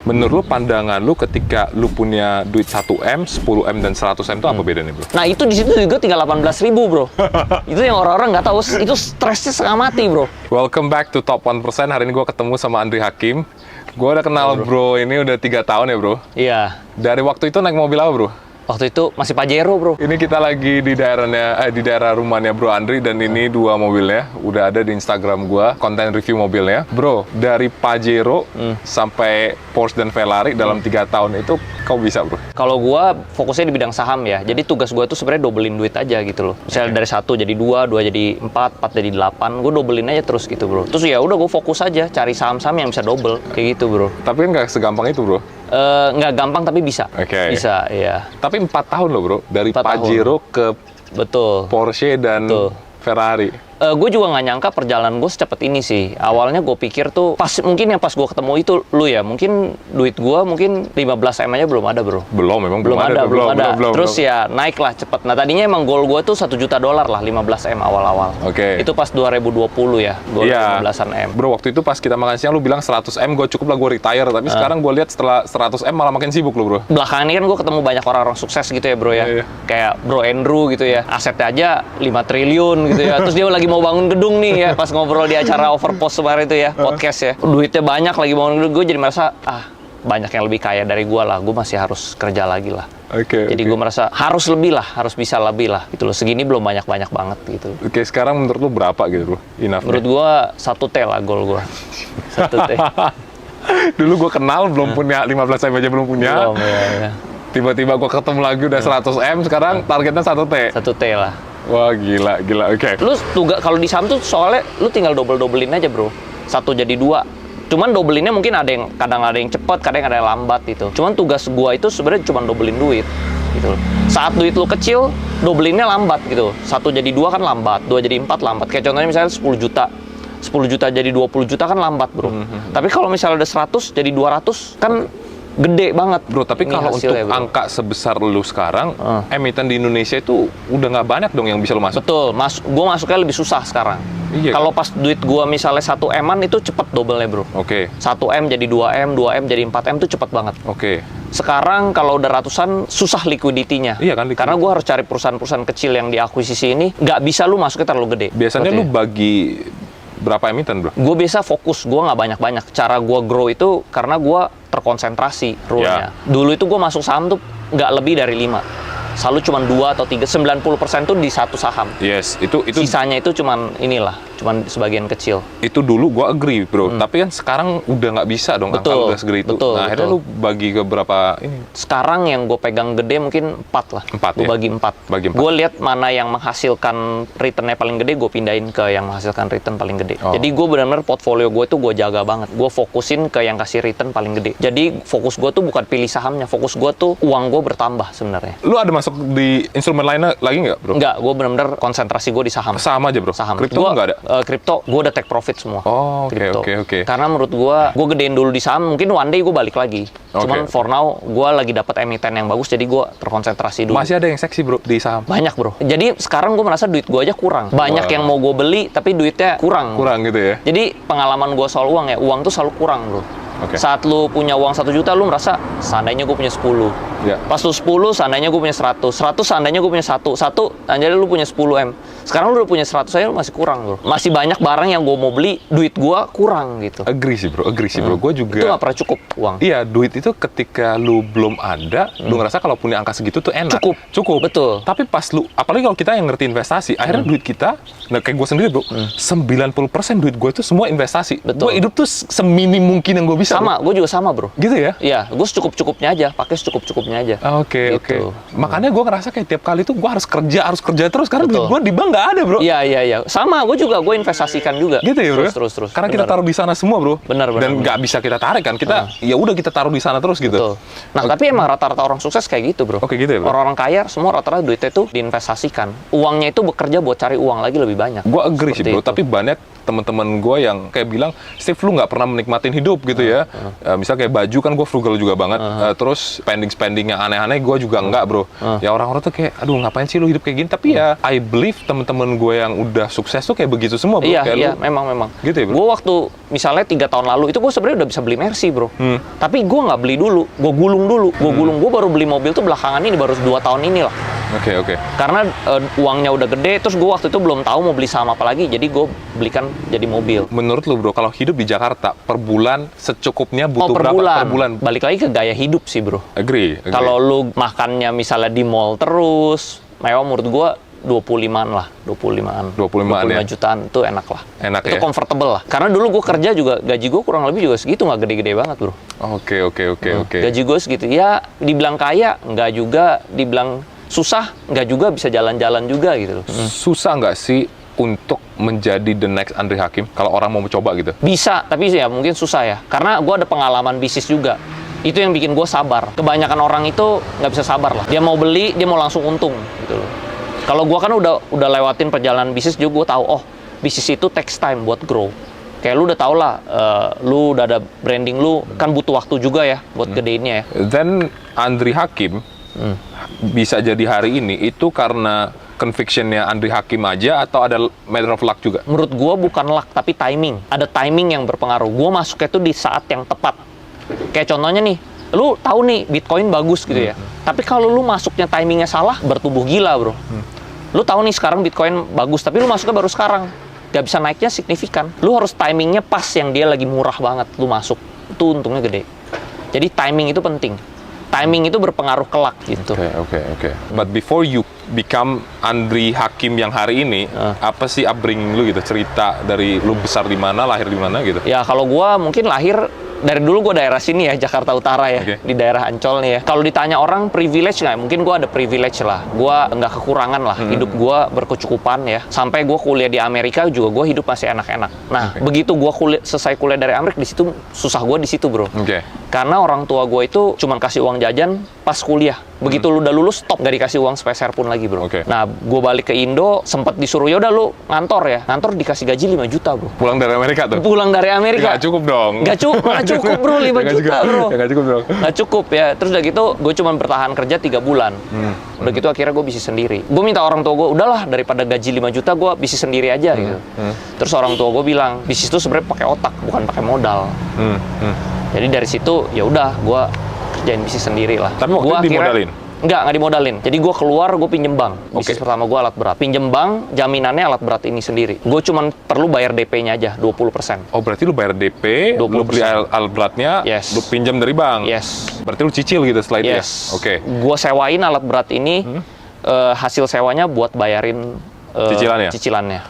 Menurut lu, pandangan lu ketika lu punya duit 1M, 10M, dan 100M itu apa bedanya, bro? Nah itu di situ juga tinggal 18.000 bro. Itu yang orang-orang nggak tahu, itu stresnya setengah mati bro. Welcome back to Top 1%. Hari ini gue ketemu sama Andri Hakim. Gue udah kenal bro ini udah 3 tahun ya bro. Iya. Dari waktu itu naik mobil apa bro? Waktu itu masih Pajero bro. Ini kita lagi di daerah rumahnya Bro Andri, dan ini 2 mobilnya udah ada di Instagram gua, konten review mobilnya. Bro, dari Pajero sampai Porsche dan Ferrari dalam 3 tahun itu kau bisa, bro? Kalau gua fokusnya di bidang saham ya. Jadi tugas gua tuh sebenarnya dobelin duit aja gitu loh. Misalnya dari 1 jadi 2, 2 jadi 4, 4 jadi 8, gua dobelin aja terus gitu, bro. Terus ya udah gua fokus aja cari saham-saham yang bisa double kayak gitu, bro. Tapi kan nggak segampang itu, bro. Nggak gampang tapi bisa. Oke. Bisa, iya. Tapi 4 tahun loh, bro. Dari 4 Pajero ke Betul. Porsche dan Betul. Ferrari. Gue juga nggak nyangka perjalanan gue secepat ini sih. Awalnya gue pikir tuh, mungkin yang pas gue ketemu itu lu ya, mungkin duit gue mungkin 15 M aja belum ada bro. Belum ada. Terus ya naik lah cepet. Nah tadinya emang goal gue tuh $1 juta lah, 15 M awal-awal. Oke. Itu pas 2020 ya, goal 15-an M. Bro, waktu itu pas kita makan siang lu bilang 100 M gue cukup lah, gue retire. Tapi sekarang gue lihat setelah 100 M malah makin sibuk lo, bro. Belakangan ini kan gue ketemu banyak orang-orang sukses gitu ya bro ya. Iya. Kayak Bro Andrew gitu ya. Asetnya aja 5 triliun gitu ya. Terus dia lagi mau bangun gedung nih ya, pas ngobrol di acara Overpost kemarin itu ya, podcast ya. Duitnya banyak, lagi bangun gedung. Gue jadi merasa, banyak yang lebih kaya dari gue lah. Gue masih harus kerja lagi lah. Jadi gue merasa harus lebih lah, harus bisa lebih lah gitu loh. Segini belum banyak-banyak banget gitu. Oke, sekarang menurut lu berapa gitu, bro? Enough. Menurut gue 1 T lah goal gue. 1 T. Dulu gue kenal belum punya 15 M aja belum punya. Belum, ya. Tiba-tiba gue ketemu lagi udah 100 M, sekarang targetnya 1 T. 1 T lah. Wah, gila. Oke. Lu tugas kalau di saham tuh soalnya lu tinggal dobelin aja, bro. 1 jadi 2. Cuman dobelinnya mungkin kadang ada yang cepat, kadang ada yang lambat gitu. Cuman tugas gua itu sebenarnya cuma dobelin duit gitu. Saat duit lu kecil, dobelinnya lambat gitu. 1 jadi 2 kan lambat, 2 jadi 4 lambat. Kayak contohnya misalnya 10 juta. 10 juta jadi 20 juta kan lambat, bro. Tapi kalau misalnya ada 100 jadi 200 kan gede banget. Bro, tapi kalau untuk angka sebesar lu sekarang, emiten di Indonesia itu udah nggak banyak dong yang bisa lu masuk. Betul, gue masuknya lebih susah sekarang. Iya. Kalau pas duit gue misalnya 1 M-an itu cepet double-nya, bro. Oke. 1 M jadi 2 M, 2 M jadi 4 M itu cepet banget. Oke. Sekarang kalau udah ratusan, susah liquidity-nya. Iya kan, Karena gue harus cari perusahaan-perusahaan kecil yang diakuisisi ini, nggak bisa lu masuknya terlalu gede. Biasanya lu bagi berapa emiten, bro? Gue biasa fokus, gue nggak banyak-banyak. Cara gue grow itu karena gue terkonsentrasi rule-nya. Dulu itu gue masuk saham tuh nggak lebih dari 5. Selalu cuma 2 atau 3, 90% tuh di satu saham. Yes, itu Sisanya itu cuman sebagian kecil. Itu dulu gue agree, bro. Tapi kan sekarang udah nggak bisa dong, angka udah segede itu. Nah, akhirnya lu bagi ke berapa ini? Sekarang yang gue pegang gede mungkin 4 lah. 4 Gue ya? bagi 4. Gue lihat mana yang menghasilkan return-nya paling gede, gue pindahin ke yang menghasilkan return paling gede. Jadi gue benar-benar portfolio gue tuh gue jaga banget. Gue fokusin ke yang kasih return paling gede. Jadi fokus gue tuh bukan pilih sahamnya, fokus gue tuh uang gue bertambah sebenarnya. Lu ada masuk di instrumen lainnya lagi nggak, bro? Nggak, gue benar-benar konsentrasi gue di saham. Saham aja, bro? Saham. Kripto nggak ada? Kripto, gue udah take profit semua. Oh, oke. Karena menurut gue gedein dulu di saham, mungkin one day gue balik lagi. Cuman for now, gue lagi dapat emiten yang bagus, jadi gue terkonsentrasi dulu. Masih ada yang seksi, bro, di saham? Banyak, bro. Jadi sekarang gue merasa duit gue aja kurang. Banyak yang mau gue beli, tapi duitnya kurang. Kurang gitu ya? Jadi pengalaman gue soal uang ya, uang tuh selalu kurang, bro. Saat lu punya uang 1 juta, lu merasa seandainya gue punya 10. Pas lu 10, seandainya gue punya 100. 100, seandainya gue punya 1. 1, seandainya lu punya 10 M. Sekarang lu udah punya 100 aja, lu masih kurang, bro. Masih banyak barang yang gue mau beli, duit gue kurang gitu. Agree sih, bro. Gue juga. Itu nggak pernah cukup uang. Iya, duit itu ketika lu belum ada, lu ngerasa kalau punya angka segitu tuh enak. Cukup. Betul. Tapi pas lu, apalagi kalau kita yang ngerti investasi, akhirnya duit kita, nah kayak gue sendiri, bro, 90% duit gue itu semua investasi. Gue hidup tuh seminim mungkin yang gue bisa. Sama, gue juga sama, bro. Gitu ya? Iya, gue secukup-cukupnya aja, pakai secukup-cukupnya aja. Oke. Makanya gue ngerasa kayak tiap kali tuh gue harus kerja terus karena duit gue di bank nggak ada, bro. Iya. Sama, gue juga, gue investasikan juga. Gitu ya, bro? Terus. Karena kita taruh di sana semua, bro. Benar. Dan nggak bisa kita tarik kan? Kita, ya udah kita taruh di sana terus gitu. Betul. Nah, tapi emang rata-rata orang sukses kayak gitu, bro. Oke, gitu ya, bro? Orang-orang kaya, semua rata-rata duitnya itu diinvestasikan. Uangnya itu bekerja buat cari uang lagi lebih banyak. Gue agree sih, bro. Tapi banyak teman-teman gue yang kayak bilang, Steve lu nggak pernah menikmatin hidup gitu ya. Misal kayak baju kan gue frugal juga banget. Terus spending yang aneh-aneh gue juga nggak bro. Ya orang-orang tuh kayak, aduh ngapain sih lu hidup kayak gini? Tapi ya I believe teman-teman gue yang udah sukses tuh kayak begitu semua bro. Iya, kayak iya, lu, memang. gitu ya bro? Gue waktu misalnya 3 tahun lalu itu gue sebenarnya udah bisa beli Mercy bro. Tapi gue nggak beli dulu, gue gulung dulu. Gue baru beli mobil tuh belakangan ini, baru 2 tahun ini lah. Oke. Karena uangnya udah gede, terus gue waktu itu belum tahu mau beli saham apa lagi, jadi gue belikan jadi mobil. Menurut lu bro, kalau hidup di Jakarta per bulan secukupnya butuh per berapa bulan. per bulan? Balik lagi ke gaya hidup sih bro. Agree. Kalau lu makannya misalnya di mall terus, mewah menurut gue 25-an lah, 25 ya? jutaan itu enak lah. Enak itu ya? comfortable lah. Karena dulu gue kerja juga, gaji gue kurang lebih juga segitu, nggak gede-gede banget bro. Oke. Gaji gue segitu, ya dibilang kaya, nggak juga, dibilang susah, nggak juga, bisa jalan-jalan juga gitu loh. Susah nggak sih untuk menjadi the next Andri Hakim kalau orang mau mencoba gitu? Bisa, tapi ya mungkin susah ya. Karena gue ada pengalaman bisnis juga. Itu yang bikin gue sabar. Kebanyakan orang itu nggak bisa sabar lah. Dia mau beli, dia mau langsung untung gitu loh. Kalau gue kan udah lewatin perjalanan bisnis juga, gue tahu, oh bisnis itu takes time buat grow. Kayak lu udah tau lah, lu udah ada branding lu, kan butuh waktu juga ya buat gedeinnya ya. Then Andri Hakim bisa jadi hari ini itu karena convictionnya Andri Hakim aja atau ada matter of luck juga? Menurut gue bukan luck, tapi timing. Ada timing yang berpengaruh. Gue masuknya tuh di saat yang tepat. Kayak contohnya nih, lu tahu nih Bitcoin bagus gitu ya. Tapi kalau lu masuknya timingnya salah, bertumbuh gila bro. Lu tahu nih sekarang Bitcoin bagus, tapi lu masuknya baru sekarang. Gak bisa naiknya signifikan. Lu harus timingnya pas yang dia lagi murah banget. Lu masuk, itu untungnya gede. Jadi timing itu penting. Timing itu berpengaruh kelak gitu. Oke. But before you become Andri Hakim yang hari ini, apa sih upbringing lu gitu? Cerita dari lu besar di mana, lahir di mana gitu? Ya kalau gua mungkin lahir dari dulu gue daerah sini ya, Jakarta Utara ya, di daerah Ancol nih ya. Kalau ditanya orang privilege nggak? Mungkin gue ada privilege lah. Gue nggak kekurangan lah. Hidup gue berkecukupan ya. Sampai gue kuliah di Amerika juga gue hidup masih enak-enak. Nah, begitu gue selesai kuliah dari Amerika, di situ susah gue di situ bro. Karena orang tua gue itu cuma kasih uang jajan pas kuliah. Begitu lu udah lulus, stop, nggak dikasih uang sepeser pun lagi bro. Nah, gue balik ke Indo, sempet disuruh, ya udah lu ngantor ya. Ngantor dikasih gaji 5 juta bro. Pulang dari Amerika tuh? Pulang dari Amerika. Nggak cukup dong? Nggak cukup bro, 5 juta bro. Nggak cukup dong? Nggak cukup ya. Terus udah gitu, gue cuma bertahan kerja 3 bulan. Udah gitu akhirnya gue bisnis sendiri. Gue minta orang tua gue, udahlah daripada gaji 5 juta, gue bisnis sendiri aja gitu. Terus orang tua gue bilang, bisnis itu sebenarnya pakai otak, bukan pakai modal. Jadi dari situ, ya udah gue kerjain bisnis sendiri lah. Tapi waktu itu dimodalin? Nggak dimodalin. Jadi gue keluar, gue pinjem bank. Bisnis pertama gue alat berat. Pinjem bank, jaminannya alat berat ini sendiri. Gue cuma perlu bayar DP-nya aja, 20%. Oh, berarti lu bayar DP, 20%. Lu beli alat beratnya, lu pinjam dari bank? Yes. Berarti lu cicil gitu setelah itu ya? Gue sewain alat berat ini, hasil sewanya buat bayarin cicilannya.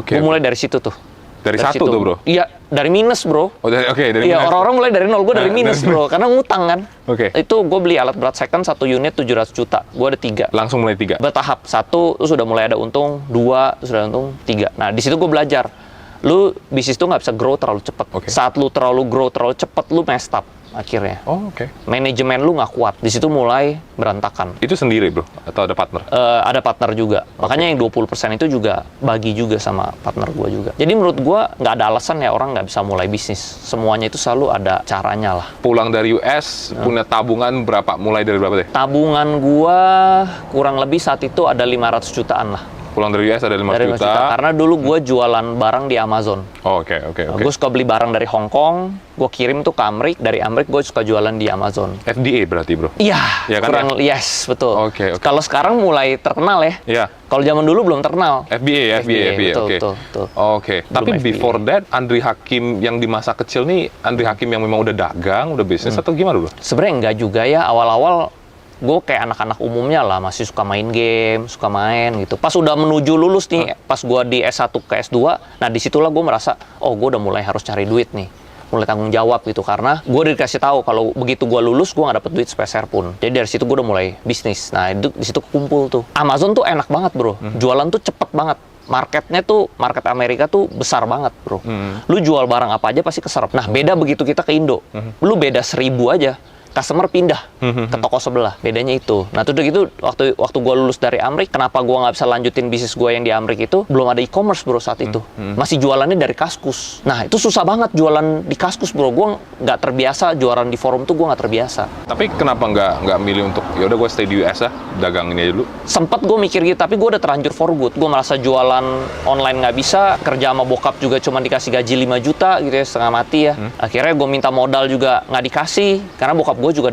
Gue mulai dari situ tuh. Dari satu tuh bro? Iya, dari minus bro. Dari iya, orang-orang mulai dari nol, gue dari minus bro, karena ngutang kan. Itu gue beli alat berat second 1 unit 700 juta, gue ada 3. Langsung mulai 3? Bertahap, 1, terus udah mulai ada untung, 2, terus udah untung, 3. Nah, di situ gue belajar, lu bisnis tuh nggak bisa grow terlalu cepat. Saat lu terlalu grow terlalu cepat, lu messed up akhirnya. Manajemen lu nggak kuat, di situ mulai berantakan. Itu sendiri bro? Atau ada partner? Ada partner juga. Makanya yang 20% itu juga bagi juga sama partner gue juga. Jadi menurut gue nggak ada alasan ya orang nggak bisa mulai bisnis. Semuanya itu selalu ada caranya lah. Pulang dari US, punya tabungan berapa? Mulai dari berapa deh? Tabungan gue kurang lebih saat itu ada 500 jutaan lah. Pulang dari US ada 5 juta. Karena dulu gue jualan barang di Amazon. Oke. Gue suka beli barang dari Hong Kong, gue kirim tuh ke Amrik, dari Amrik gue suka jualan di Amazon. FDA berarti bro? Iya, ya, kan, kurang, yes, betul. Oke. Kalau sekarang mulai terkenal ya. Iya. Kalau zaman dulu belum terkenal. FBA. Betul. Oke. Tapi before that, Andri Hakim yang di masa kecil nih, Andri Hakim yang memang udah dagang, udah bisnis atau gimana bro? Sebenarnya enggak juga ya, awal-awal gue kayak anak-anak umumnya lah, masih suka main game, suka main gitu. Pas udah menuju lulus nih, pas gue di S1 ke S2, nah disitulah gue merasa, oh gue udah mulai harus cari duit nih, mulai tanggung jawab gitu. Karena gue udah dikasih tahu kalau begitu gue lulus, gue nggak dapet duit sepeser pun. Jadi dari situ gue udah mulai bisnis. Nah di situ kumpul tuh. Amazon tuh enak banget bro, jualan tuh cepet banget. Market Amerika tuh besar banget bro. Lu jual barang apa aja pasti keserap. Nah beda begitu kita ke Indo, lu beda 1000 aja. customer pindah ke toko sebelah. Bedanya itu. Nah, udah gitu waktu gue lulus dari Amrik, kenapa gue nggak bisa lanjutin bisnis gue yang di Amrik itu? Belum ada e-commerce bro saat itu. Masih jualannya dari Kaskus. Nah, itu susah banget jualan di Kaskus bro. Gue nggak terbiasa jualan di forum tuh, gue nggak terbiasa. Tapi kenapa nggak milih untuk ya udah gue stay di US dagang ini aja dulu? Sempet gue mikir gitu, tapi gue udah terlanjur for good. Gue merasa jualan online nggak bisa, kerja sama bokap juga cuma dikasih gaji 5 juta gitu ya, setengah mati ya. Akhirnya gue minta modal juga nggak dikasih, karena bokap gue juga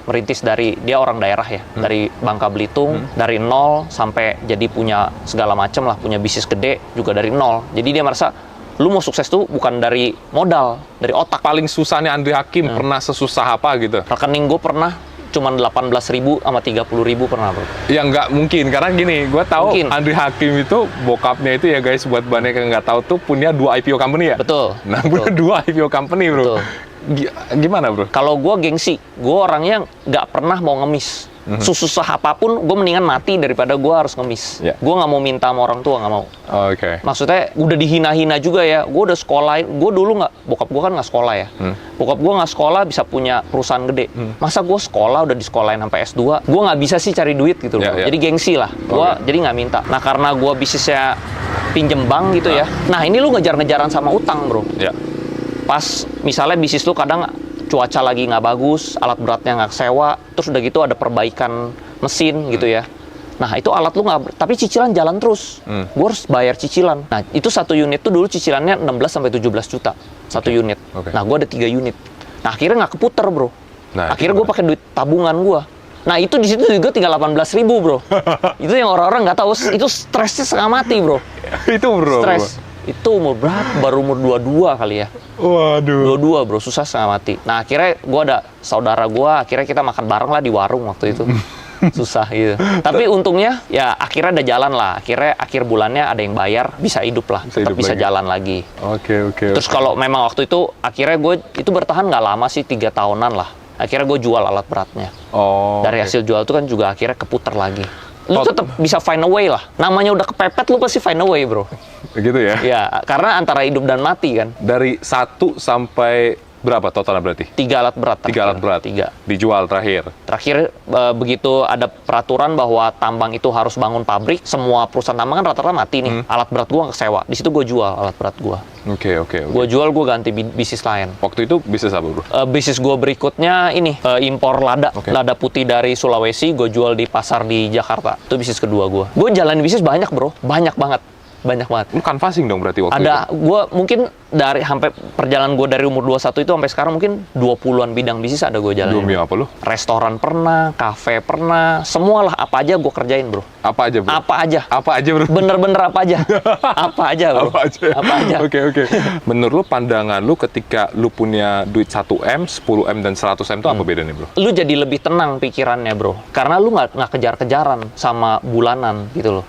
merintis dari, dia orang daerah ya, dari Bangka Belitung, dari nol sampai jadi punya segala macam lah, punya bisnis gede juga dari nol. Jadi dia merasa, lu mau sukses tuh bukan dari modal, dari otak. Paling susahnya Andri Hakim pernah sesusah apa gitu? Rekening gue pernah cuman 18.000 sama 30.000 pernah bro. Ya nggak mungkin, karena gini, gue tahu Mungkin. Andri Hakim itu bokapnya itu ya guys, buat banyak yang nggak tahu tuh punya 2 IPO company ya? Betul. Nah, betul. punya 2 IPO company bro. Betul. Gimana bro? Kalau gue gengsi, gue orangnya nggak pernah mau ngemis. Susah apapun, gue mendingan mati daripada gue harus ngemis. Yeah. Gue nggak mau minta sama orang tua, nggak mau. Oke. Maksudnya udah dihina-hina juga ya. Gue udah sekolah, gue dulu nggak, bokap gue kan nggak sekolah ya. Bokap gue nggak sekolah bisa punya perusahaan gede. Masa gue sekolah udah disekolahin sampai S2, gue nggak bisa sih cari duit gitu loh. Yeah, yeah. Jadi gengsi lah. Gue jadi nggak minta. Nah karena gue bisnisnya pinjem bank gitu ya. Nah ini lu ngejar-ngejaran sama utang bro. Ya. Pas misalnya bisnis lu kadang cuaca lagi nggak bagus, alat beratnya nggak sewa, terus udah gitu ada perbaikan mesin gitu ya. Nah itu alat lu nggak, tapi cicilan jalan terus. Gue harus bayar cicilan. Nah itu satu unit tuh dulu cicilannya 16-17 juta satu unit. Nah gue ada 3 unit. Nah akhirnya nggak keputer bro. Nah, akhirnya gue pakai duit tabungan gue. Nah itu di situ juga tinggal 18.000 bro. Itu yang orang-orang nggak tahu. Itu stresnya setengah mati bro. Itu bro. Stres. Itu umur berapa? Baru umur 22 kali ya. Waduh. 22 bro, susah setengah mati. Nah akhirnya gue ada saudara gue, akhirnya kita makan bareng lah di warung waktu itu. Susah gitu. Tapi untungnya ya akhirnya ada jalan lah. Akhirnya akhir bulannya ada yang bayar, bisa hidup lah. Tetap bisa jalan lagi. Oke. Terus kalau memang waktu itu, akhirnya gue itu bertahan nggak lama sih, 3 tahunan lah. Akhirnya gue jual alat beratnya. Dari hasil jual itu kan juga akhirnya keputar lagi. Lu tetap bisa find a way lah. Namanya udah kepepet, lu pasti find a way bro. Begitu ya? Ya, karena antara hidup dan mati kan. Dari 1 sampai berapa totalnya berarti? 3 alat berat. 3 alat berat? 3. Dijual terakhir? Terakhir, begitu ada peraturan bahwa tambang itu harus bangun pabrik, semua perusahaan tambang kan rata-rata mati nih. Alat berat gua kesewa. Di situ gua jual alat berat gua. Oke. Gua jual, gua ganti bisnis lain. Waktu itu bisnis apa bro? Bisnis gua berikutnya ini, impor lada. Lada putih dari Sulawesi, gua jual di pasar di Jakarta. Itu bisnis kedua gua. Gua jalanin bisnis banyak bro, banyak banget. Lu canvassing dong berarti waktu itu? Ada, gue mungkin dari sampai perjalanan gue dari umur 21 itu sampai sekarang mungkin 20-an bidang bisnis ada gue jalanin. Demi apa lu? Restoran pernah, kafe pernah, semualah apa aja gue kerjain bro. Apa aja bro? Apa aja. Apa aja bro? Bener-bener apa aja. Apa aja bro. Apa aja? Apa aja. Oke. Menurut lu pandangan lu ketika lu punya duit 1M, 10M, dan 100M itu apa bedanya bro? Lu jadi lebih tenang pikirannya bro. Karena lu nggak kejar-kejaran sama bulanan gitu loh.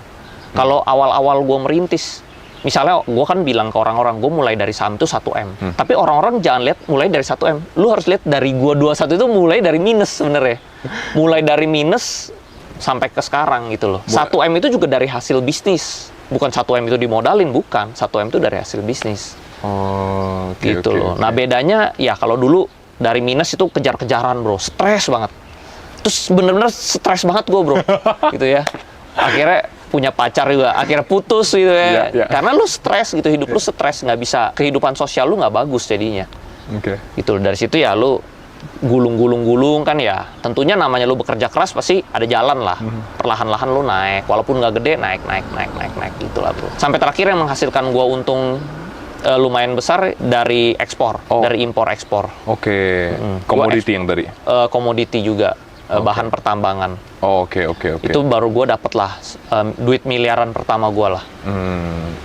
Kalau awal-awal gue merintis, misalnya gue kan bilang ke orang-orang, gue mulai dari saham itu 1M. Tapi orang-orang jangan lihat mulai dari 1M. Lu harus lihat dari gue 21 itu mulai dari minus sebenarnya. Mulai dari minus sampai ke sekarang gitu loh. 1M itu juga dari hasil bisnis. Bukan 1M itu dimodalin, bukan. 1M itu dari hasil bisnis. Oh, gitu loh. Nah bedanya, ya kalau dulu dari minus itu kejar-kejaran bro. Stres banget. Terus bener-bener stres banget gue bro. Gitu ya. Akhirnya punya pacar juga, akhirnya putus gitu ya. Karena lu stres gitu, hidup lu stres, nggak bisa, kehidupan sosial lu nggak bagus jadinya. Gitu, dari situ ya lu gulung kan ya. Tentunya namanya lu bekerja keras pasti ada jalan lah. Perlahan-lahan lu naik, walaupun nggak gede, naik gitu lah bro. Sampai terakhir yang menghasilkan gua untung lumayan besar dari ekspor, dari impor ekspor. Komoditi yang tadi? Komoditi juga. Bahan pertambangan. Oke. Itu baru gue dapet lah duit miliaran pertama gue lah.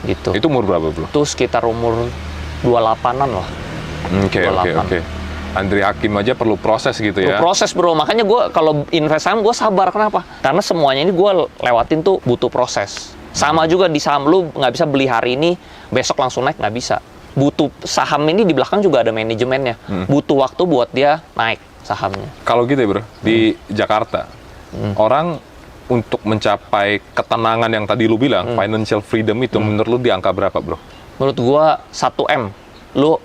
Gitu. Itu umur berapa bro? Itu sekitar umur 28-an lah. Oke. Andri Hakim aja perlu proses gitu ya? Proses bro, makanya gue kalau invest saham gue sabar. Kenapa? Karena semuanya ini gue lewatin tuh butuh proses. Sama juga di saham, lu nggak bisa beli hari ini, besok langsung naik, nggak bisa. Butuh saham ini di belakang juga ada manajemennya. Butuh waktu buat dia naik sahamnya. Kalau gitu ya bro, di Jakarta, orang untuk mencapai ketenangan yang tadi lu bilang, financial freedom itu, menurut lu di angka berapa bro? Menurut gua 1M.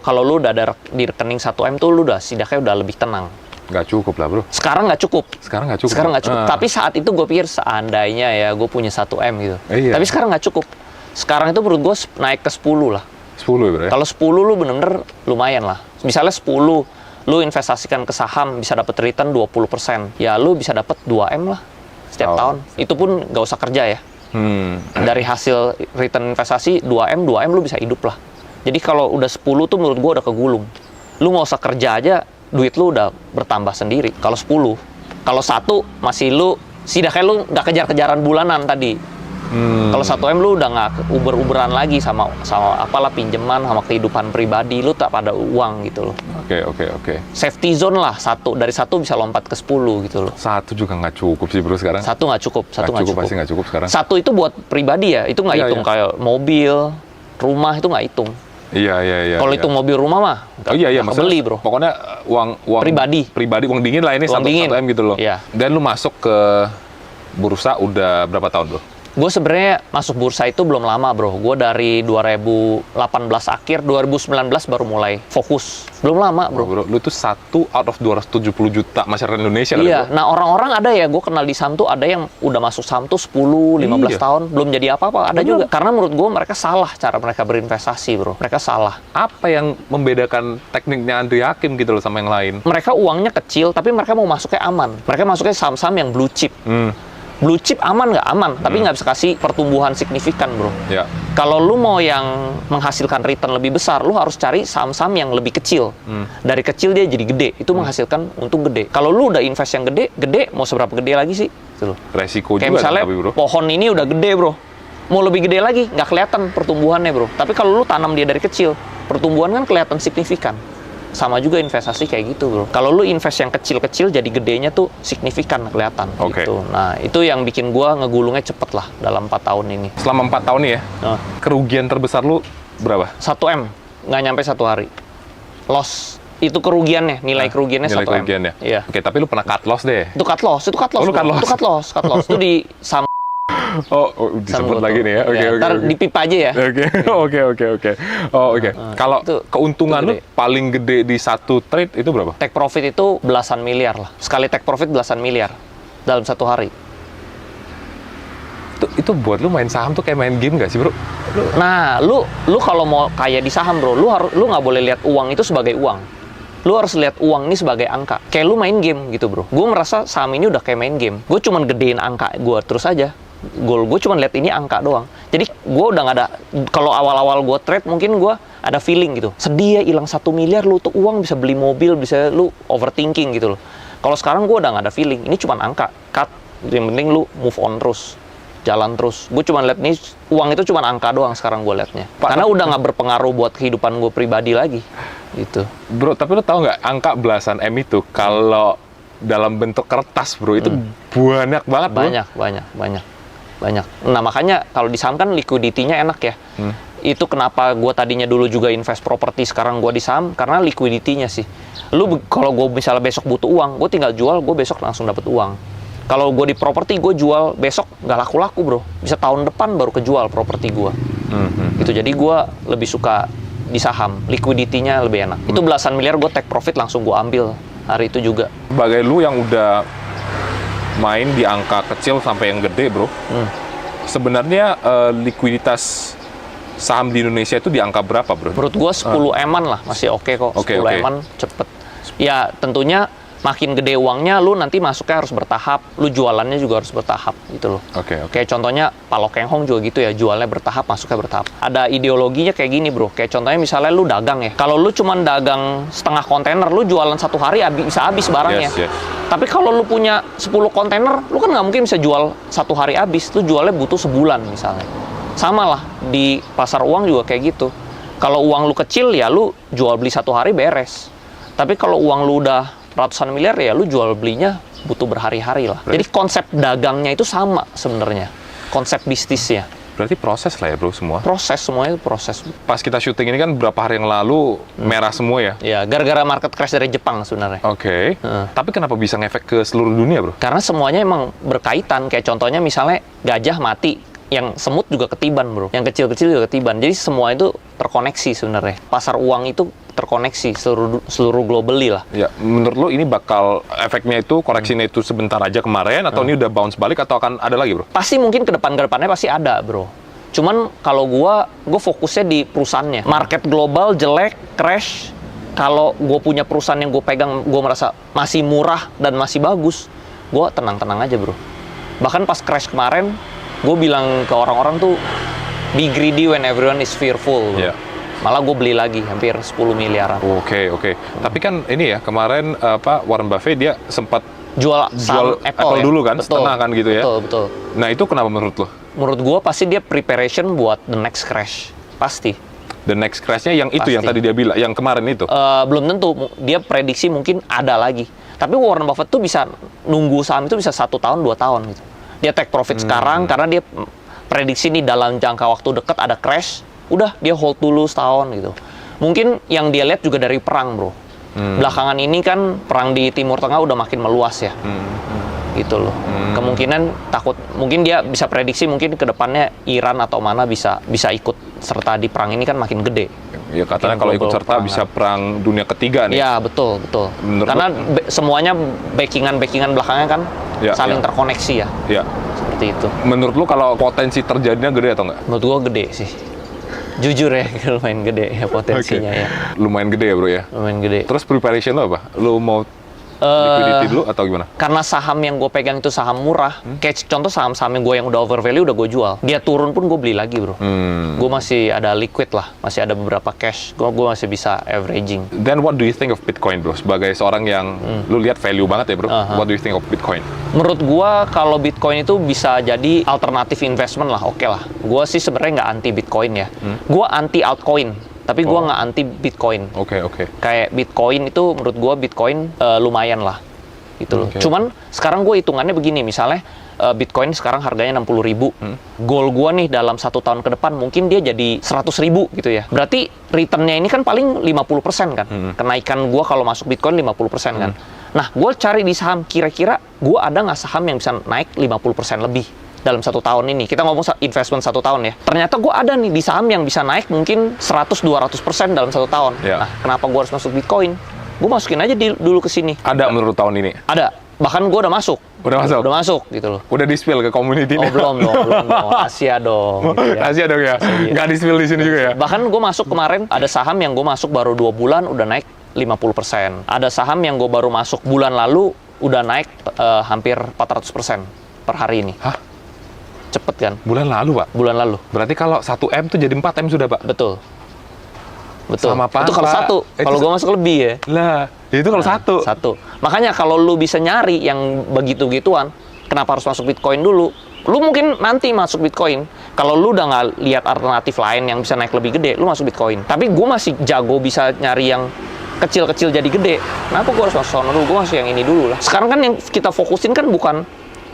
Kalau lu udah ada di rekening 1M tuh lu udah setidaknya udah lebih tenang. Nggak cukup lah, bro. Sekarang nggak cukup. Sekarang nggak cukup. Sekarang nggak cukup. Tapi saat itu gue pikir seandainya ya gue punya 1M gitu. Iya. Tapi sekarang nggak cukup. Sekarang itu menurut gue naik ke 10 lah. 10 ya, bro ya? Kalau 10 lu bener-bener lumayan lah. Misalnya 10 lu investasikan ke saham bisa dapat return 20%. Ya lu bisa dapat 2M lah setiap tahun. Itu pun nggak usah kerja ya. Dari hasil return investasi 2M lu bisa hidup lah. Jadi kalau udah 10 tuh menurut gua udah kegulung. Lu nggak usah kerja aja, duit lu udah bertambah sendiri. Kalau 10, kalau 1 masih lu setidaknya lu nggak kejar-kejaran bulanan tadi. Kalau 1M lu udah nggak uber-uberan lagi sama apalah pinjaman, sama kehidupan pribadi, lu tak pada uang gitu loh. Oke. Safety zone lah, dari 1 bisa lompat ke 10 gitu loh. 1 juga nggak cukup sih, bro, sekarang. 1 nggak cukup, 1 nggak cukup. Pasti nggak cukup sekarang. 1 itu buat pribadi ya, itu nggak Iya, hitung iya. kayak mobil, rumah itu nggak hitung. Iya. Kalau hitung mobil rumah mah nggak Maksudnya kebeli, bro. Pokoknya uang Pribadi, uang dingin lah ini, uang 1 dingin. M gitu loh. Iya. Dan lu masuk ke bursa udah berapa tahun, bro? Gue sebenarnya masuk bursa itu belum lama, bro. Gue dari 2018 akhir, 2019 baru mulai fokus. Belum lama, bro. Bro, lu tuh 1 out of 270 juta masyarakat Indonesia kali, Iya, bro. nah orang-orang ada ya, gue kenal di saham tuh ada yang udah masuk saham tuh 10, 15 Iya. tahun, belum jadi apa-apa, ada Bener. juga. Karena menurut gue mereka salah cara mereka berinvestasi, bro. Mereka salah. Apa yang membedakan tekniknya Andri Hakim gitu loh sama yang lain? Mereka uangnya kecil, tapi mereka mau masuknya aman. Mereka masuknya saham-saham yang blue chip. Blue chip aman nggak aman, tapi nggak bisa kasih pertumbuhan signifikan, bro. Ya. Kalau lu mau yang menghasilkan return lebih besar, lu harus cari saham-saham yang lebih kecil. Dari kecil dia jadi gede, itu menghasilkan untung gede. Kalau lu udah invest yang gede, mau seberapa gede lagi sih? Gitu loh. Resiko Kayak juga misalnya tapi, bro. pohon ini udah gede, bro. Mau lebih gede lagi, nggak kelihatan pertumbuhannya, bro. Tapi kalau lu tanam dia dari kecil, pertumbuhan kan kelihatan signifikan. Sama juga investasi kayak gitu, bro. Kalau lu invest yang kecil-kecil, jadi gedenya tuh signifikan kelihatan. Oke. Gitu. Nah, itu yang bikin gua ngegulungnya cepet lah dalam 4 tahun ini. Selama 4 tahun nih ya, Nah, kerugian terbesar lu berapa? 1M, nggak nyampe 1 hari. Loss. Itu kerugiannya, nilai kerugiannya Nilai 1M. kerugiannya. Iya. Oke, tapi lu pernah cut loss deh. Itu cut loss, Oh, lu bro. cut loss? Itu cut loss. Itu di saham. Oh, disebut Goto. lagi nih ya. Oke. Ntar di pip aja ya. Oke. Oh, oke. Kalau itu keuntungan lu gede. paling gede di satu trade itu berapa? Take profit itu belasan miliar lah. Sekali take profit belasan miliar dalam 1 hari. Itu buat lu main saham tuh kayak main game nggak sih, bro? Nah, lu kalau mau kaya di saham, bro, lu nggak boleh lihat uang itu sebagai uang. Lu harus lihat uang ini sebagai angka. Kayak lu main game gitu, bro. Gue merasa saham ini udah kayak main game. Gue cuman gedein angka gue terus aja. Goal gue cuman lihat ini angka doang. Jadi gue udah nggak ada. Kalau awal-awal gue trade mungkin gue ada feeling gitu. Sedih ya hilang 1 miliar, lu tuh uang bisa beli mobil, bisa lu overthinking gitu loh. Kalau sekarang gue udah nggak ada feeling. Ini cuman angka. Cut. Yang penting lu move on terus. Jalan terus. Gue cuma lihat nih uang itu cuma angka doang sekarang gue liatnya. Karena udah nggak berpengaruh buat kehidupan gue pribadi lagi. Gitu. Bro, tapi lu tahu nggak angka belasan M itu kalau dalam bentuk kertas, bro, itu banyak banget, bro. Banyak. Nah makanya kalau di saham kan liquidity-nya enak ya. Itu kenapa gue tadinya dulu juga invest properti, sekarang gue di saham karena liquidity-nya sih. Kalau gue misalnya besok butuh uang, gue tinggal jual, gue besok langsung dapat uang. Kalau gue di properti, gue jual besok nggak laku-laku, bro. Bisa tahun depan baru kejual properti gue. Gitu. Jadi gue lebih suka di saham, liquidity-nya lebih enak. Itu belasan miliar gue take profit langsung gue ambil hari itu juga. Sebagai lu yang udah main di angka kecil sampai yang gede, bro. Sebenarnya likuiditas saham di Indonesia itu di angka berapa, bro? Menurut gue 10 eman lah, masih oke kok. 10 eman cepet. Ya tentunya makin gede uangnya, lu nanti masuknya harus bertahap, lu jualannya juga harus bertahap gitu loh. Oke. Kayak contohnya Palo Keng Hong juga gitu ya, jualnya bertahap, masuknya bertahap. Ada ideologinya kayak gini, bro. Kayak contohnya misalnya lu dagang ya. Kalau lu cuman dagang setengah kontainer, lu jualan 1 hari bisa habis barangnya. Yes. Tapi kalau lu punya 10 kontainer, lu kan nggak mungkin bisa jual 1 hari habis. Lu jualnya butuh sebulan misalnya. Sama lah di pasar uang juga kayak gitu. Kalau uang lu kecil ya lu jual beli 1 hari beres. Tapi kalau uang lu udah ratusan miliar ya lu jual belinya butuh berhari-hari lah. Jadi konsep dagangnya itu sama sebenarnya. Konsep bisnisnya. Berarti proses lah ya, bro, semua? Proses, semuanya itu proses. Pas kita syuting ini kan beberapa hari yang lalu merah semua ya? Ya, gara-gara market crash dari Jepang sebenarnya. Oke. Tapi kenapa bisa ngefek ke seluruh dunia, bro? Karena semuanya emang berkaitan. Kayak contohnya misalnya gajah mati, yang semut juga ketiban, bro. Yang kecil-kecil juga ketiban. Jadi semua itu terkoneksi sebenarnya. Pasar uang itu terkoneksi seluruh globally lah. Ya, menurut lo ini bakal efeknya itu koreksinya itu sebentar aja kemarin atau ini udah bounce balik atau akan ada lagi, bro? Pasti mungkin ke depannya pasti ada, bro. Cuman kalau gue fokusnya di perusahaannya. Market global jelek, crash. Kalau gue punya perusahaan yang gue pegang, gue merasa masih murah dan masih bagus, gue tenang-tenang aja, bro. Bahkan pas crash kemarin, gue bilang ke orang-orang tuh, be greedy when everyone is fearful. Yeah. Malah gue beli lagi, hampir 10 miliaran. Oke. Tapi kan ini ya, kemarin Warren Buffett dia sempat Jual Apple ya? dulu kan, Betul. setengah kan gitu ya. Betul. Nah itu kenapa menurut lo? Menurut gue pasti dia preparation buat the next crash. Pasti. The next crash-nya yang itu yang tadi dia bilang, yang kemarin itu? Belum tentu. Dia prediksi mungkin ada lagi. Tapi Warren Buffett tuh bisa nunggu saham itu bisa 1 tahun, 2 tahun gitu. Dia take profit sekarang karena dia prediksi nih dalam jangka waktu dekat ada crash. Udah dia hold dulu setahun gitu. Mungkin yang dia lihat juga dari perang, bro. Belakangan ini kan perang di Timur Tengah udah makin meluas ya. Gitu loh. Kemungkinan mungkin dia bisa prediksi mungkin ke depannya Iran atau mana bisa ikut serta di perang ini kan makin gede. Ya katanya kalau ikut serta bisa perang dunia ketiga nih. Ya betul. Karena semuanya backingan belakangnya kan saling terkoneksi ya. Ya. Seperti itu. Menurut lu kalau potensi terjadinya gede atau enggak? Menurut gua gede sih. Jujur ya, lumayan gede ya potensinya ya. Lumayan gede ya, bro ya? Lumayan gede. Terus preparation lo apa? Lu mau liquidity dulu atau gimana? Karena saham yang gue pegang itu saham murah, kayak contoh saham-saham yang gue yang udah overvalue udah gue jual. Dia turun pun gue beli lagi, bro. Gue masih ada liquid lah, masih ada beberapa cash. Gue masih bisa averaging. Then what do you think of Bitcoin, bro? Sebagai seorang yang lu lihat value banget ya, bro. What do you think of Bitcoin? Menurut gue kalau Bitcoin itu bisa jadi alternatif investment lah, oke lah. Gue sih sebenarnya nggak anti Bitcoin ya. Gue anti altcoin. Tapi gue nggak anti Bitcoin. Oke. Kayak Bitcoin itu menurut gue Bitcoin lumayan lah, gitu loh. Cuman sekarang gue hitungannya begini, misalnya Bitcoin sekarang harganya 60.000. Goal gue nih dalam 1 tahun ke depan mungkin dia jadi 100.000 gitu ya. Berarti returnnya ini kan paling 50% kan. Kenaikan gue kalau masuk Bitcoin 50% kan. Nah, gue cari di saham, kira-kira gue ada nggak saham yang bisa naik 50% lebih dalam 1 tahun ini. Kita ngomong investment 1 tahun ya. Ternyata gue ada nih di saham yang bisa naik mungkin 100-200% dalam 1 tahun. Yeah. Nah, kenapa gue harus masuk Bitcoin? Gue masukin aja dulu ke sini. Ada menurut tahun ini? Ada. Bahkan gue udah masuk. Udah masuk gitu loh. Udah di-spill ke community ini? Oh, belum dong. Rahasia dong. Gitu ya. Rahasia dong ya? Nggak di-spill di sini juga ya? Bahkan gue masuk kemarin, ada saham yang gue masuk baru 2 bulan udah naik 50%. Ada saham yang gue baru masuk bulan lalu udah naik hampir 400% per hari ini. Hah? Cepet kan? Bulan lalu, Pak? Bulan lalu. Berarti kalau 1M tuh jadi 4M sudah, Pak? Betul. Sama apa? Itu kalau 1. Kalau gue masuk lebih ya. Lah, itu kalau 1. 1. Makanya kalau lu bisa nyari yang begitu-gituan, kenapa harus masuk Bitcoin dulu? Lu mungkin nanti masuk Bitcoin. Kalau lu udah nggak lihat alternatif lain yang bisa naik lebih gede, lu masuk Bitcoin. Tapi gue masih jago bisa nyari yang kecil-kecil jadi gede. Kenapa gue harus masuk sana dulu? Gue masuk yang ini dulu lah. Sekarang kan yang kita fokusin kan bukan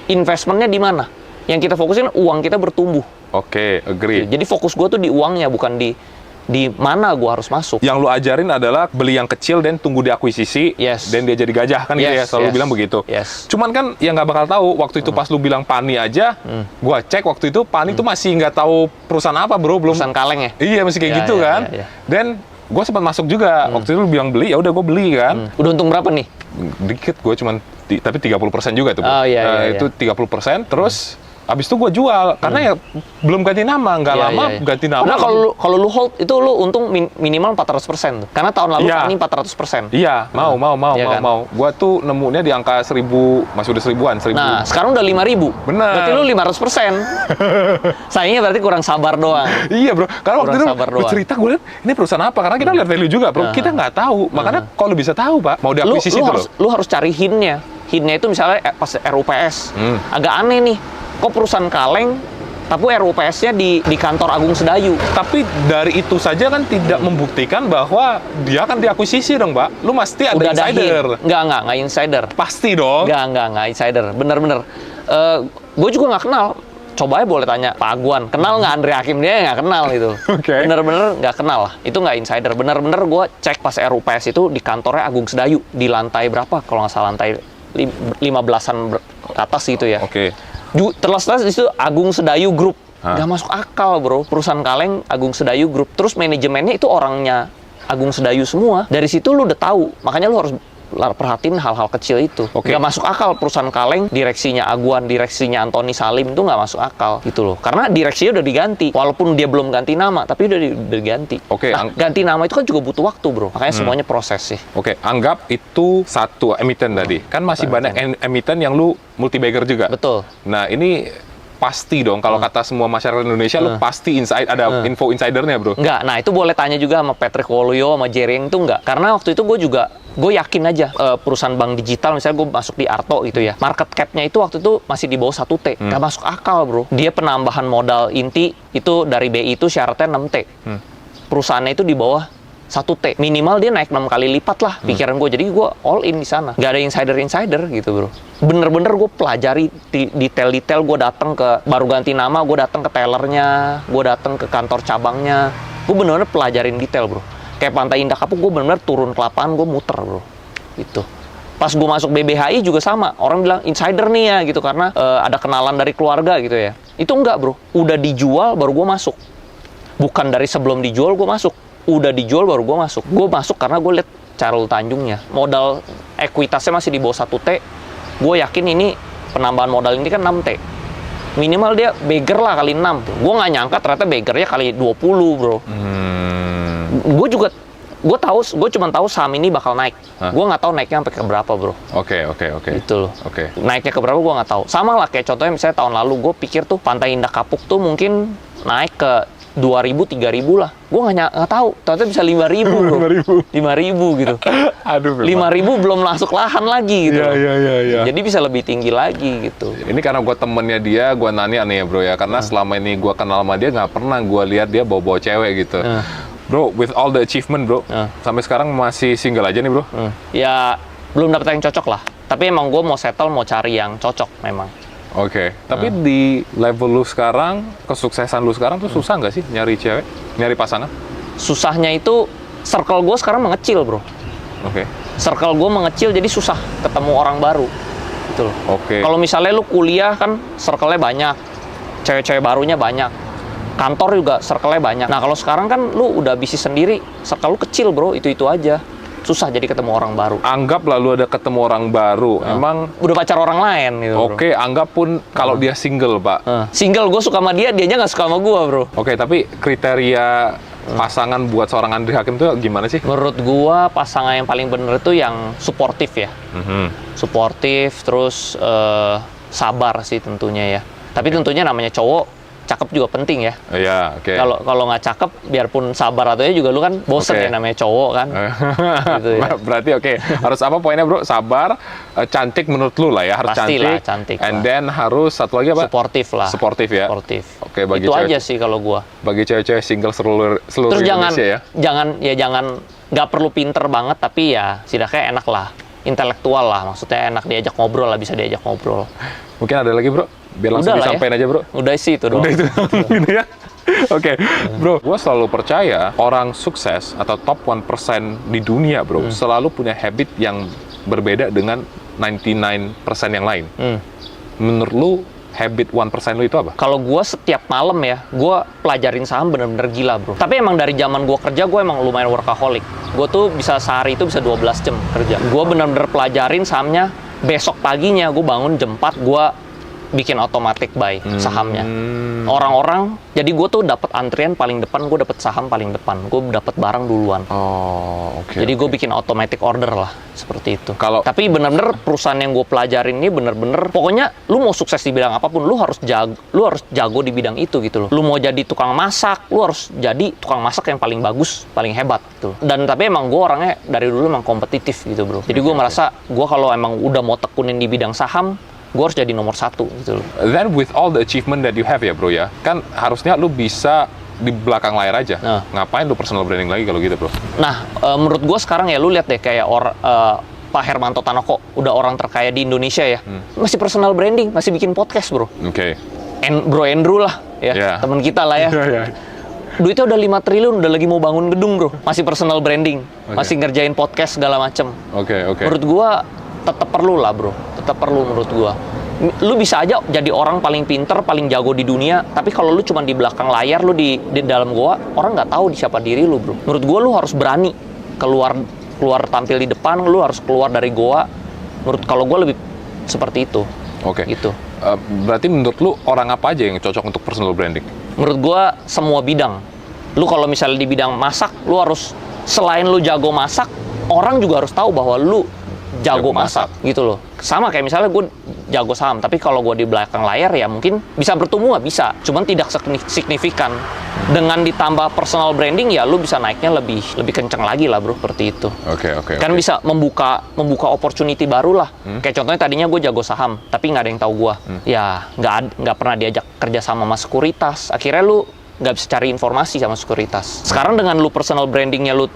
investmentnya di mana. Yang kita fokusin uang kita bertumbuh. Oke, agree. Jadi fokus gue tuh di uangnya, bukan di mana gue harus masuk. Yang lu ajarin adalah beli yang kecil dan tunggu diakuisisi, dan dia jadi gajah kan gitu ya, selalu bilang begitu. Cuman kan yang nggak bakal tahu waktu itu pas lu bilang Pani aja, gua cek waktu itu Pani tuh masih nggak tahu perusahaan apa, bro, belum. Perusahaan kaleng ya? Iya, masih kayak gitu kan. Dan gua sempat masuk juga. Waktu itu lu bilang beli, ya udah gua beli kan. Udah untung berapa nih? Dikit, gua cuman tapi 30% juga tuh, bro. Itu 30%, terus abis itu gue jual, karena ya belum ganti nama, nggak lama ganti nama. Karena kalau lu hold, itu lu untung minimal 400% tuh. Karena tahun lalu Pani 400%. Iya, mau. Kan? Gue tuh nemunya di angka 1000, masih udah 1000-an. Nah, sekarang udah 5.000. Benar. Berarti lu 500%. Sayangnya berarti kurang sabar doang. Iya, bro. Karena waktu itu lu cerita, gue lihat, ini perusahaan apa? Karena kita lihat value juga, bro. Kita nggak tahu. Makanya kalau bisa tahu, Pak, mau diakuisisi itu loh. Lu harus cari hint-nya. Hint-nya itu misalnya pas RUPS. Agak aneh nih. Kok perusahaan kaleng, tapi RUPS-nya di kantor Agung Sedayu. Tapi dari itu saja kan tidak membuktikan bahwa dia akan diakuisisi dong, Pak. Lu mesti ada insider. Enggak insider. Pasti dong. Enggak insider. Bener. Gue juga nggak kenal. Coba aja boleh tanya Pak Aguan, kenal nggak Andre Hakim? Dia nggak kenal itu. Bener-bener nggak kenal lah. Itu nggak insider. Bener-bener gue cek pas RUPS itu di kantornya Agung Sedayu. Di lantai berapa? Kalau nggak salah lantai 15-an atas gitu ya. Terlepas di situ Agung Sedayu Group. Gak masuk akal, bro. Perusahaan kaleng Agung Sedayu Group. Terus manajemennya itu orangnya Agung Sedayu semua. Dari situ lu udah tahu. Makanya lu harus perhatiin hal-hal kecil itu. Nggak masuk akal perusahaan kaleng, direksinya Aguan, direksinya Antoni Salim itu nggak masuk akal gitu loh. Karena direksinya udah diganti. Walaupun dia belum ganti nama, tapi udah diganti. Nah, ganti nama itu kan juga butuh waktu, bro. Makanya semuanya proses sih. Anggap itu satu emiten tadi. Kan masih banyak emiten yang lu multi-bagger juga. Betul. Nah, ini pasti dong kalau kata semua masyarakat Indonesia lu pasti ada info insidernya, bro. Enggak, nah itu boleh tanya juga sama Patrick Waluyo, sama Jering itu enggak. Karena waktu itu gue yakin aja perusahaan bank digital, misalnya gue masuk di Arto gitu ya, market cap-nya itu waktu itu masih di bawah 1T. Nggak masuk akal, bro. Dia penambahan modal inti itu dari BI itu syaratnya 6T. Perusahaannya itu di bawah 1T. Minimal dia naik 6 kali lipat lah pikiran gue. Jadi gue all in di sana. Gak ada insider gitu, bro. Bener-bener gue pelajari detail-detail. Gue datang ke, baru ganti nama, gue datang ke tellernya, gue datang ke kantor cabangnya. Gue bener-bener pelajarin detail, bro. Kayak Pantai Indah Kapuk, gue bener-bener turun ke lapangan, gue muter, bro. Gitu. Pas gue masuk BBHI juga sama. Orang bilang insider nih ya gitu, karena ada kenalan dari keluarga gitu ya. Itu enggak, bro. Udah dijual baru gue masuk. Bukan dari sebelum dijual gue masuk. Udah dijual baru gue masuk. Gue masuk karena gue lihat Carul Tanjungnya. Modal ekuitasnya masih di bawah 1T. Gue yakin ini penambahan modal ini kan 6T. Minimal dia beggar lah kali 6. Gue nggak nyangka ternyata beggarnya kali 20, bro. Gue cuma tahu saham ini bakal naik. Gue nggak tahu naiknya sampai ke berapa, bro. Oke. Gitu loh. Naiknya ke berapa gue nggak tau. Sama lah kayak contohnya misalnya tahun lalu gue pikir tuh Pantai Indah Kapuk tuh mungkin naik ke 2.000, 3.000 lah. Gue nggak tahu. Ternyata bisa 5.000, bro. 5.000 gitu. Aduh, 5.000 belum masuk lahan lagi gitu. Iya. Jadi bisa lebih tinggi lagi gitu. Ini karena gue temennya dia, gue nanya nih ya, bro ya. Karena selama ini gue kenal sama dia, nggak pernah gue lihat dia bawa-bawa cewek gitu. Bro, with all the achievement, bro, sampai sekarang masih single aja nih, bro? Ya, belum dapet yang cocok lah. Tapi emang gue mau settle, mau cari yang cocok memang. Tapi di level lu sekarang, kesuksesan lu sekarang tuh susah nggak sih nyari cewek, nyari pasangan? Susahnya itu, circle gue sekarang mengecil, bro. Circle gue mengecil, jadi susah ketemu orang baru. Gitu loh. Kalau misalnya lu kuliah kan, circle-nya banyak. Cewek-cewek barunya banyak. Kantor juga circle-nya banyak. Nah, kalau sekarang kan lu udah bisnis sendiri, circle lu kecil, bro. Itu-itu aja. Susah jadi ketemu orang baru. Anggap lalu ada ketemu orang baru, emang udah pacar orang lain gitu, bro. Anggap pun kalau dia single, Pak. Single, gue suka sama dia, dianya nggak suka sama gue, bro. Tapi kriteria pasangan buat seorang Andri Hakim itu gimana sih? Menurut gue, pasangan yang paling bener itu yang suportif ya. Suportif, terus sabar sih tentunya ya. Tapi tentunya namanya cowok, cakep juga penting ya. Iya, Kalau nggak cakep, biarpun sabar atau juga lu kan bosen ya namanya cowok kan. Gitu ya. Berarti harus apa poinnya, bro? Sabar, cantik menurut lu lah ya, harus pastilah, cantik. lah. And then harus satu lagi apa? Suportif lah. Suportif ya. Bagi itu aja sih kalau gua. Bagi cewek-cewek single seluruh Terus Indonesia jangan nggak perlu pinter banget, tapi ya setidaknya enak lah. Intelektual lah, maksudnya enak diajak ngobrol lah, bisa diajak ngobrol. Mungkin ada lagi, bro? Biar langsung disampaikan aja, bro. Udah sih itu doang. Udah itu. Gitu ya. Bro, gue selalu percaya orang sukses atau top 1% di dunia, bro, selalu punya habit yang berbeda dengan 99% yang lain. Menurut lu, habit 1% lu itu apa? Kalau gue setiap malam ya, gue pelajarin saham bener-bener gila, bro. Tapi emang dari zaman gue kerja, gue emang lumayan workaholic. Gue tuh bisa sehari itu bisa 12 jam kerja. Gue bener-bener pelajarin sahamnya. Besok paginya gue bangun jam 4, gue bikin automatic buy sahamnya. Orang-orang, jadi gue tuh dapat antrian paling depan, gue dapat saham paling depan, gue dapat barang duluan. Jadi gue bikin automatic order lah, seperti itu. Tapi bener-bener perusahaan yang gue pelajarin ini bener-bener, pokoknya lu mau sukses di bidang apapun, lu harus jago di bidang itu gitu loh. Lu mau jadi tukang masak, lu harus jadi tukang masak yang paling bagus, paling hebat gitu. Dan tapi emang gue orangnya dari dulu emang kompetitif gitu, bro. Jadi gue merasa gue kalau emang udah mau tekunin di bidang saham, gue harus jadi nomor 1 gitu loh. Then with all the achievement that you have ya, bro ya, kan harusnya lu bisa di belakang layar aja. Ngapain lu personal branding lagi kalau gitu, bro? Nah, menurut gue sekarang ya lu lihat deh kayak Pak Hermanto Tanoko, udah orang terkaya di Indonesia ya, masih personal branding, masih bikin podcast, bro. Bro Andrew lah ya, teman kita lah ya. Duitnya udah 5 triliun, udah lagi mau bangun gedung, bro. Masih personal branding, masih ngerjain podcast segala macem. Menurut gue tetap perlu lah, bro. Tetap perlu menurut gua. Lu bisa aja jadi orang paling pinter, paling jago di dunia, tapi kalau lu cuma di belakang layar, lu di dalam goa, orang nggak tahu di siapa diri lu, bro. Menurut gua lu harus berani keluar tampil di depan, lu harus keluar dari goa. Kalau gua lebih seperti itu. Oke. Gitu. Berarti menurut lu orang apa aja yang cocok untuk personal branding? Menurut gua semua bidang. Lu kalau misalnya di bidang masak, lu harus selain lu jago masak, orang juga harus tahu bahwa lu jago masak gitu loh. Sama kayak misalnya gue jago saham, tapi kalau gue di belakang layar ya mungkin bisa bertumbuh, bisa, cuman tidak signifikan. Dengan ditambah personal branding ya lu bisa naiknya lebih kenceng lagi lah, bro, seperti itu. Oke. Kan bisa membuka opportunity baru lah. Kayak contohnya tadinya gue jago saham, tapi nggak ada yang tahu gue. Ya nggak pernah diajak kerja sama sekuritas. Akhirnya lu nggak bisa cari informasi sama sekuritas. Sekarang dengan lu personal brandingnya lu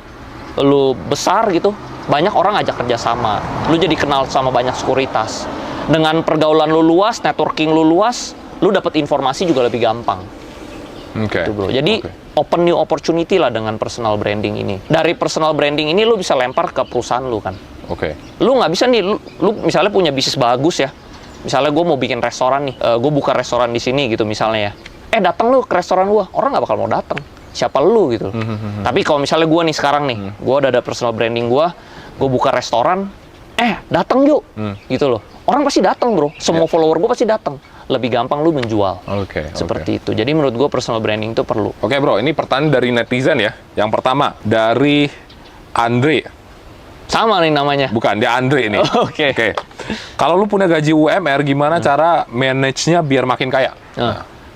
besar gitu, banyak orang ajak kerjasama, lu jadi kenal sama banyak sekuritas. Dengan pergaulan lu luas, networking lu luas, lu dapat informasi juga lebih gampang. Gitu, bro. Jadi open new opportunity lah dengan personal branding ini. Dari personal branding ini lu bisa lempar ke perusahaan lu kan. Lu nggak bisa nih, lu misalnya punya bisnis bagus ya. Misalnya gue mau bikin restoran nih, gue buka restoran di sini gitu misalnya ya. Datang lu ke restoran gue, orang nggak bakal mau datang. Siapa lu gitu. Tapi kalau misalnya gue nih sekarang nih, gue udah ada personal branding gue buka restoran, datang yuk, gitu loh. Orang pasti datang, bro. Semua follower gue pasti datang. Lebih gampang lu menjual. Seperti itu. Jadi menurut gue personal branding itu perlu. Oke, bro, ini pertanyaan dari netizen ya. Yang pertama dari Andre. Sama nih namanya. Bukan, dia Andre ini. Oke. Kalau lu punya gaji UMR, gimana cara manage-nya biar makin kaya?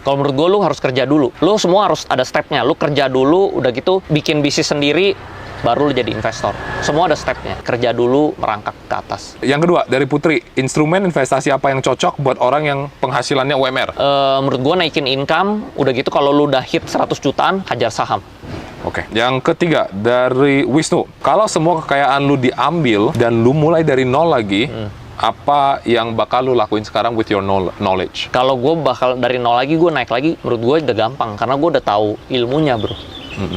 Kalau menurut gue, lu harus kerja dulu. Lu semua harus ada stepnya. Lu kerja dulu, udah gitu bikin bisnis sendiri, baru lu jadi investor. Semua ada stepnya. Kerja dulu, merangkak ke atas. Yang kedua, dari Putri, instrumen investasi apa yang cocok buat orang yang penghasilannya UMR? Menurut gue naikin income, udah gitu kalau lu udah hit 100 jutaan, hajar saham. Oke. Yang ketiga, dari Wisnu. Kalau semua kekayaan lu diambil dan lu mulai dari nol lagi, apa yang bakal lu lakuin sekarang with your knowledge? Kalau gue bakal dari nol lagi, gue naik lagi, menurut gue udah gampang. Karena gue udah tahu ilmunya, bro.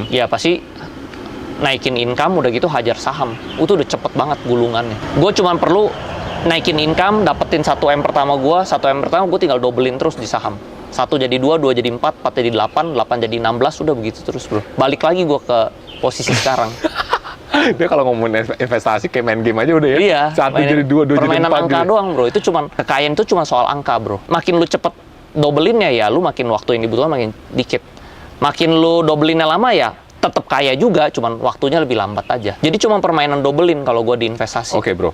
Ya pasti naikin income, udah gitu hajar saham. Itu udah cepet banget gulungannya. Gue cuma perlu naikin income, dapetin 1M pertama gue. 1M pertama gue tinggal dobelin terus di saham. 1 jadi 2, 2 jadi 4, 4 jadi 8, 8 jadi 16, udah begitu terus, bro. Balik lagi gue ke posisi sekarang. Dia kalau ngomongin investasi kayak main game aja udah ya. Iya. 1 jadi 2, 2 jadi 4. Permainan angka gitu. doang, bro. Itu cuma kekayaan itu cuma soal angka, bro. Makin lu cepet dobelinnya ya, lu makin waktu yang dibutuhkan makin dikit. Makin lu dobelinnya lama ya, tetap kaya juga, cuman waktunya lebih lambat aja. Jadi cuma permainan dobelin kalau gue di investasi. Oke, bro.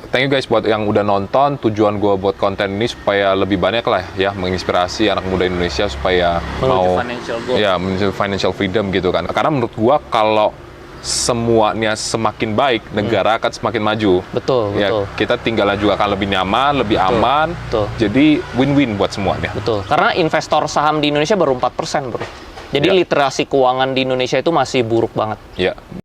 Thank you guys buat yang udah nonton. Tujuan gue buat konten ini supaya lebih banyak lah ya, menginspirasi anak muda Indonesia supaya menuju financial freedom gitu kan. Karena menurut gue kalau semuanya semakin baik, negara akan semakin maju. Betul. Kita tinggalnya juga akan lebih nyaman, lebih aman. Jadi win-win buat semuanya. Betul. Karena investor saham di Indonesia baru 4%, bro. Jadi literasi keuangan di Indonesia itu masih buruk banget. Ya.